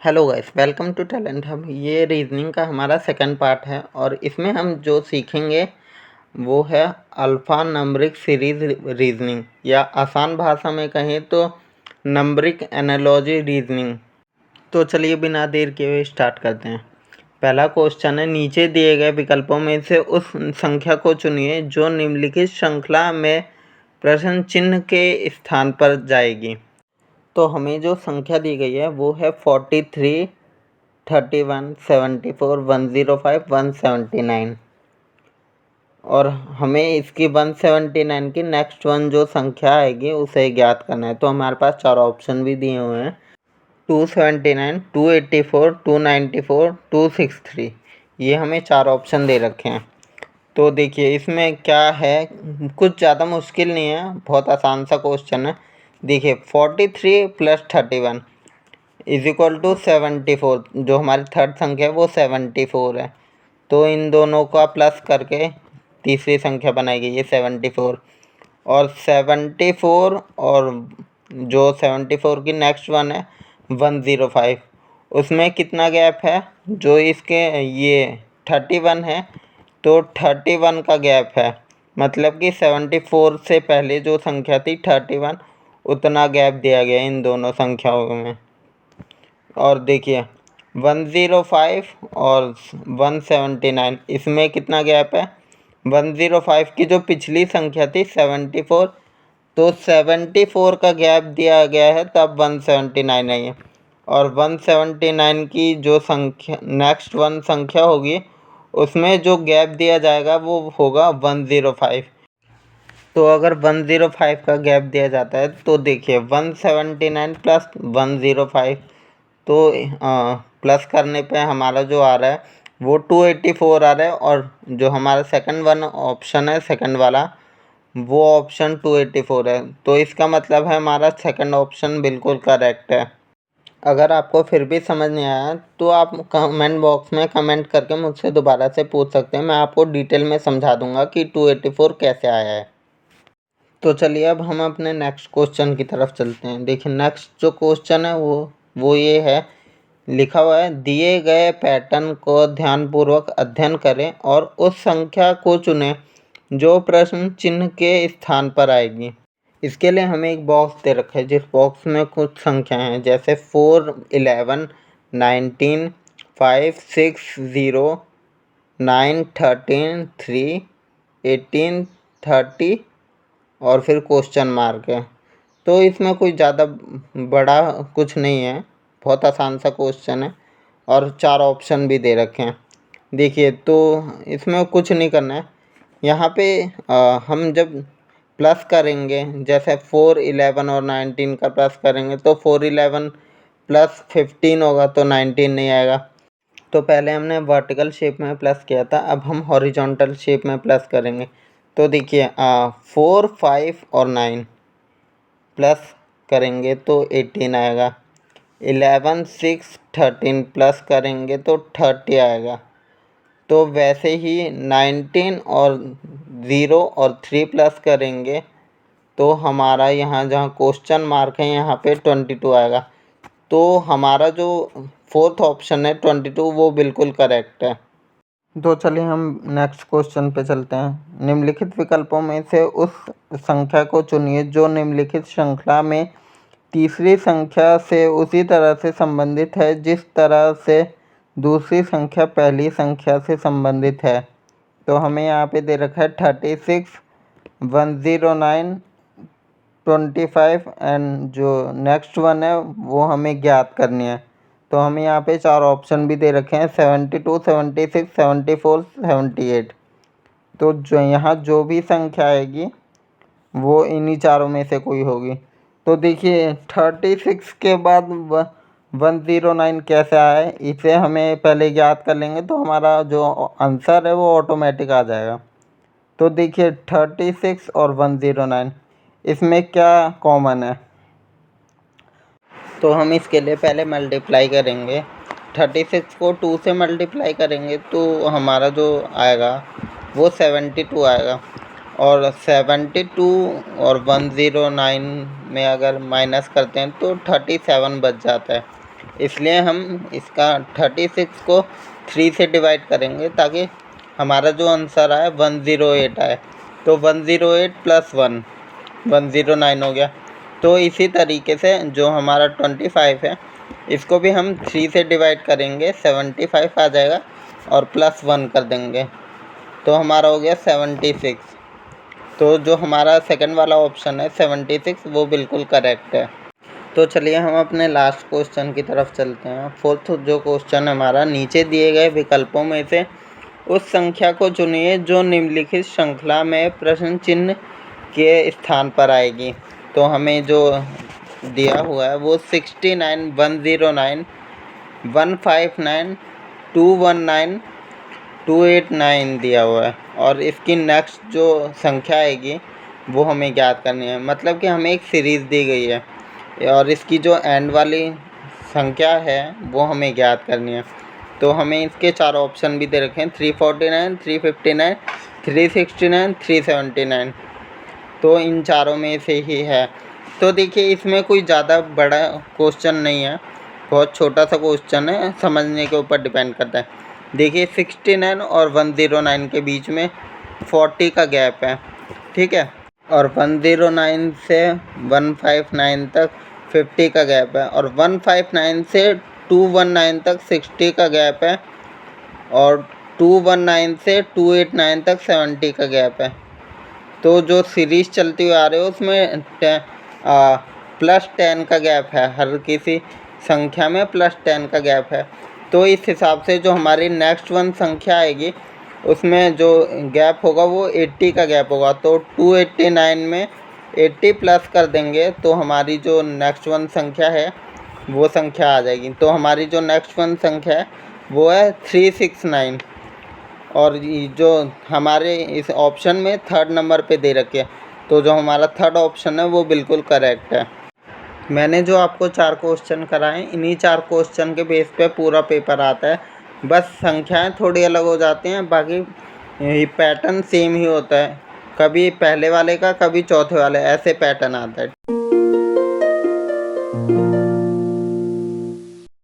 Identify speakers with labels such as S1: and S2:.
S1: Hello guys, welcome to talent hub. ये reasoning का हमारा सेकंड पार्ट है और इसमें हम जो सीखेंगे वो है अल्फ़ा नंबरिक सीरीज रीजनिंग, या आसान भाषा में कहें तो नंबरिक एनालॉजी रीजनिंग। तो चलिए बिना देर किए हुए स्टार्ट करते हैं। पहला क्वेश्चन है, नीचे दिए गए विकल्पों में से उस संख्या को चुनिए जो निम्नलिखित श्रृंखला में प्रश्न चिन्ह के स्थान पर जाएगी। तो हमें जो संख्या दी गई है वो है 43, 31, 74, 105, 179 और हमें इसकी 179 की नेक्स्ट वन जो संख्या आएगी उसे ज्ञात करना है। तो हमारे पास चार ऑप्शन भी दिए हुए हैं, 279, 284, 294, 263। ये हमें चार ऑप्शन दे रखे हैं। तो देखिए इसमें क्या है, कुछ ज़्यादा मुश्किल नहीं है, बहुत आसान सा क्वेश्चन है। देखिए 43 प्लस 31 इज इक्वल टू 74। जो हमारी थर्ड संख्या है वो 74 है, तो इन दोनों का प्लस करके तीसरी संख्या बनाई गई है 74। और 74 और जो 74 की नेक्स्ट वन है 105, उसमें कितना गैप है, जो इसके ये 31 है तो 31 का गैप है, मतलब कि 74 से पहले जो संख्या थी 31, उतना गैप दिया गया इन दोनों संख्याओं में। और देखिए 105 और 179, इसमें कितना गैप है, 105 की जो पिछली संख्या थी 74, तो 74 का गैप दिया गया है, तब 179 आई है। और 179 की जो संख्या नेक्स्ट वन संख्या होगी उसमें जो गैप दिया जाएगा वो होगा 105। तो अगर 105 का गैप दिया जाता है तो देखिए 179 प्लस 105, तो प्लस करने पे हमारा जो आ रहा है वो 284 आ रहा है, और जो हमारा सेकंड वन ऑप्शन है सेकंड वाला वो ऑप्शन 284 है। तो इसका मतलब है हमारा सेकंड ऑप्शन बिल्कुल करेक्ट है। अगर आपको फिर भी समझ नहीं आया तो आप कमेंट बॉक्स में कमेंट करके मुझसे दोबारा से पूछ सकते हैं, मैं आपको डिटेल में समझा दूंगा कि 284 कैसे आया है। तो चलिए अब हम अपने नेक्स्ट क्वेश्चन की तरफ चलते हैं। देखिए नेक्स्ट जो क्वेश्चन है वो ये है, लिखा हुआ है, दिए गए पैटर्न को ध्यानपूर्वक अध्ययन करें और उस संख्या को चुनें जो प्रश्न चिन्ह के स्थान पर आएगी। इसके लिए हमें एक बॉक्स दे रखा है, जिस बॉक्स में कुछ संख्याएं हैं, जैसे 4, 11, 19, 5, 6, 0, 9, 13, 3, 18, 30 और फिर क्वेश्चन मार्क है। तो इसमें कोई ज़्यादा बड़ा कुछ नहीं है, बहुत आसान सा क्वेश्चन है और चार ऑप्शन भी दे रखे हैं। देखिए तो इसमें कुछ नहीं करना है, यहाँ पे हम जब प्लस करेंगे, जैसे 4, 11 और 19 का प्लस करेंगे तो 4, 11 प्लस 15 होगा तो 19 नहीं आएगा। तो पहले हमने वर्टिकल शेप में प्लस किया था, अब हम हॉरिजॉन्टल शेप में प्लस करेंगे। तो देखिए 4, 5 और 9 प्लस करेंगे तो 18 आएगा। 11, 6, 13 प्लस करेंगे तो 30 आएगा। तो वैसे ही 19 और 0 और 3 प्लस करेंगे तो हमारा यहाँ जहाँ क्वेश्चन मार्क है यहाँ पे 22 आएगा। तो हमारा जो फोर्थ ऑप्शन है 22 वो बिल्कुल करेक्ट है। तो चलिए हम नेक्स्ट क्वेश्चन पे चलते हैं। निम्नलिखित विकल्पों में से उस संख्या को चुनिए जो निम्नलिखित श्रृंखला में तीसरी संख्या से उसी तरह से संबंधित है जिस तरह से दूसरी संख्या पहली संख्या से संबंधित है। तो हमें यहाँ पे दे रखा है 36, 109, 25 एंड जो नेक्स्ट वन है वो हमें ज्ञात करनी है। तो हमें यहाँ पे चार ऑप्शन भी दे रखे हैं, 72, 76, 74, 78। तो जो यहाँ जो भी संख्या आएगी वो इन्हीं चारों में से कोई होगी। तो देखिए 36 के बाद 109 कैसे आए, इसे हमें पहले ज्ञात कर लेंगे तो हमारा जो आंसर है वो ऑटोमेटिक आ जाएगा। तो देखिए 36 और 109 इसमें क्या कॉमन है, तो हम इसके लिए पहले मल्टीप्लाई करेंगे। 36 को 2 से मल्टीप्लाई करेंगे तो हमारा जो आएगा वो 72 आएगा। और 72 और 109 में अगर माइनस करते हैं तो 37 बच जाता है। इसलिए हम इसका 36 को 3 से डिवाइड करेंगे ताकि हमारा जो आंसर आए 108 आए। तो 108 + 1 109 हो गया। तो इसी तरीके से जो हमारा 25 है इसको भी हम 3 से डिवाइड करेंगे, 75 आ जाएगा और +1 कर देंगे तो हमारा हो गया 76। तो जो हमारा सेकंड वाला ऑप्शन है 76 वो बिल्कुल करेक्ट है। तो चलिए हम अपने लास्ट क्वेश्चन की तरफ चलते हैं। फोर्थ जो क्वेश्चन हमारा, नीचे दिए गए विकल्पों में से उस संख्या को चुनिए जो निम्नलिखित श्रृंखला में प्रश्न चिन्ह के स्थान पर आएगी। तो हमें जो दिया हुआ है वो 69, 109, 159, 219, 289 दिया हुआ है और इसकी नेक्स्ट जो संख्या आएगी वो हमें ज्ञात करनी है। मतलब कि हमें एक सीरीज़ दी गई है और इसकी जो एंड वाली संख्या है वो हमें ज्ञात करनी है। तो हमें इसके 4 ऑप्शन भी दे रखे हैं, 349, 359, 369, 379। तो इन चारों में से ही है। तो देखिए इसमें कोई ज़्यादा बड़ा क्वेश्चन नहीं है, बहुत छोटा सा क्वेश्चन है, समझने के ऊपर डिपेंड करता है। देखिए 69 और 109 के बीच में 40 का गैप है, ठीक है, और 109 से 159 तक 50 का गैप है और 159 से 219 तक 60 का गैप है और 219 से 289 तक 70 का गैप है। तो जो सीरीज़ चलती हुई आ रही है उसमें +10 का गैप है, हर किसी संख्या में +10 का गैप है। तो इस हिसाब से जो हमारी नेक्स्ट वन संख्या आएगी उसमें जो गैप होगा वो 80 का गैप होगा। तो 289 में 80 प्लस कर देंगे तो हमारी जो नेक्स्ट वन संख्या है वो संख्या आ जाएगी। तो हमारी जो नेक्स्ट वन संख्या है वो है 369 और जो हमारे इस ऑप्शन में थर्ड नंबर पे दे रखे है। तो जो हमारा थर्ड ऑप्शन है वो बिल्कुल करेक्ट है। मैंने जो आपको 4 क्वेश्चन कराए इन्हीं 4 क्वेश्चन के बेस पे पूरा पेपर आता है, बस संख्याएं थोड़ी अलग हो जाती हैं, बाकी पैटर्न सेम ही होता है। कभी पहले वाले का कभी चौथे वाले, ऐसे पैटर्न आता है।